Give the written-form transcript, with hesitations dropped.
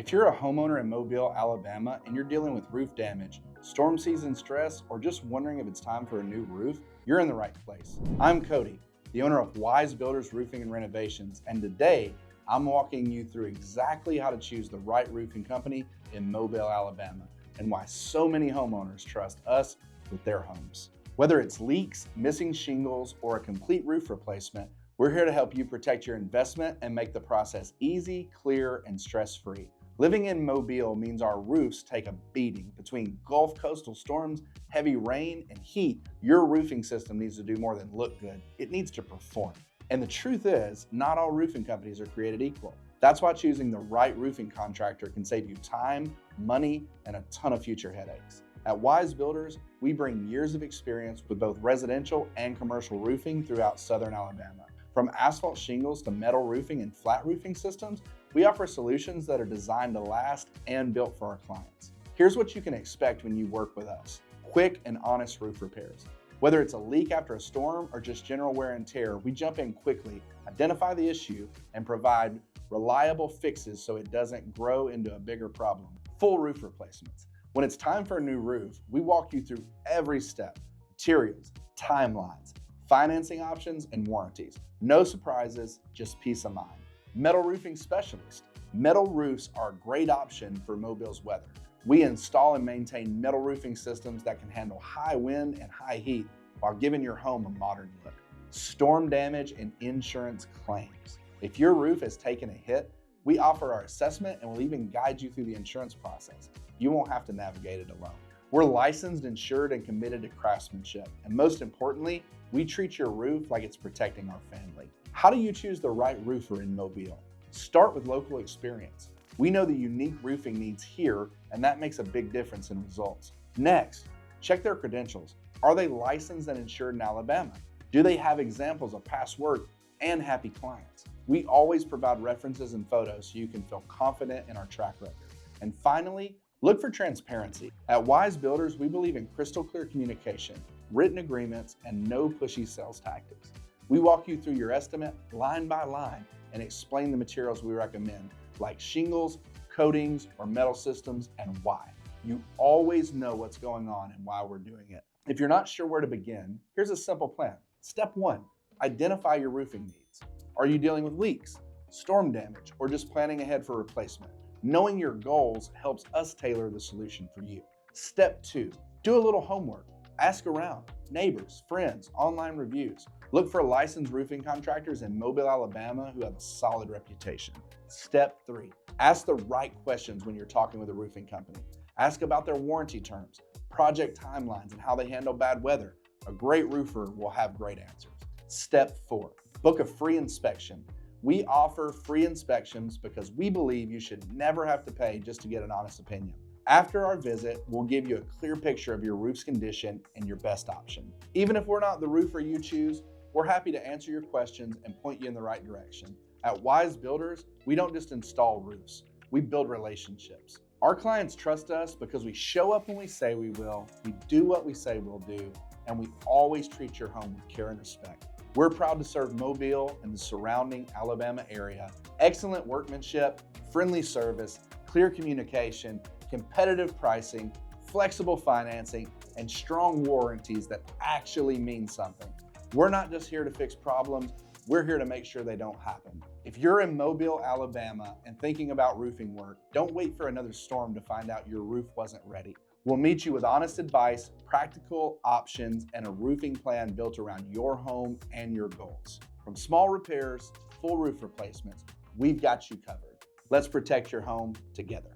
If you're a homeowner in Mobile, Alabama, and you're dealing with roof damage, storm season stress, or just wondering if it's time for a new roof, you're in the right place. I'm Cody, the owner of Wise Builders Roofing and Renovations, and today I'm walking you through exactly how to choose the right roofing company in Mobile, Alabama, and why so many homeowners trust us with their homes. Whether it's leaks, missing shingles, or a complete roof replacement, we're here to help you protect your investment and make the process easy, clear, and stress-free. Living in Mobile means our roofs take a beating. Between Gulf coastal storms, heavy rain, and heat, your roofing system needs to do more than look good. It needs to perform. And the truth is, not all roofing companies are created equal. That's why choosing the right roofing contractor can save you time, money, and a ton of future headaches. At Wise Builders, we bring years of experience with both residential and commercial roofing throughout Southern Alabama. From asphalt shingles to metal roofing and flat roofing systems, we offer solutions that are designed to last and built for our clients. Here's what you can expect when you work with us: quick and honest roof repairs. Whether it's a leak after a storm or just general wear and tear, we jump in quickly, identify the issue, and provide reliable fixes so it doesn't grow into a bigger problem. Full roof replacements. When it's time for a new roof, we walk you through every step: materials, timelines, financing options, and warranties. No surprises, just peace of mind. Metal roofing specialist. Metal roofs are a great option for Mobile's weather. We install and maintain metal roofing systems that can handle high wind and high heat while giving your home a modern look. Storm damage and insurance claims. If your roof has taken a hit, we offer our assessment and will even guide you through the insurance process. You won't have to navigate it alone. We're licensed, insured, and committed to craftsmanship. And most importantly, we treat your roof like it's protecting our family. How do you choose the right roofer in Mobile? Start with local experience. We know the unique roofing needs here, and that makes a big difference in results. Next, check their credentials. Are they licensed and insured in Alabama? Do they have examples of past work and happy clients? We always provide references and photos so you can feel confident in our track record. And finally, look for transparency. At Wise Builders, we believe in crystal clear communication, written agreements, and no pushy sales tactics. We walk you through your estimate line by line and explain the materials we recommend, like shingles, coatings, or metal systems, and why. You always know what's going on and why we're doing it. If you're not sure where to begin, here's a simple plan. Step 1, identify your roofing needs. Are you dealing with leaks, storm damage, or just planning ahead for replacement? Knowing your goals helps us tailor the solution for you. Step 2, do a little homework. Ask around, neighbors, friends, online reviews. Look for licensed roofing contractors in Mobile, Alabama who have a solid reputation. Step 3, ask the right questions when you're talking with a roofing company. Ask about their warranty terms, project timelines, and how they handle bad weather. A great roofer will have great answers. Step 4, book a free inspection. We offer free inspections because we believe you should never have to pay just to get an honest opinion. After our visit, we'll give you a clear picture of your roof's condition and your best option. Even if we're not the roofer you choose, we're happy to answer your questions and point you in the right direction. At Wise Builders, we don't just install roofs, we build relationships. Our clients trust us because we show up when we say we will, we do what we say we'll do, and we always treat your home with care and respect. We're proud to serve Mobile and the surrounding Alabama area. Excellent workmanship, friendly service, clear communication, competitive pricing, flexible financing, and strong warranties that actually mean something. We're not just here to fix problems, we're here to make sure they don't happen. If you're in Mobile, Alabama, and thinking about roofing work, don't wait for another storm to find out your roof wasn't ready. We'll meet you with honest advice, practical options, and a roofing plan built around your home and your goals. From small repairs to full roof replacements, we've got you covered. Let's protect your home together.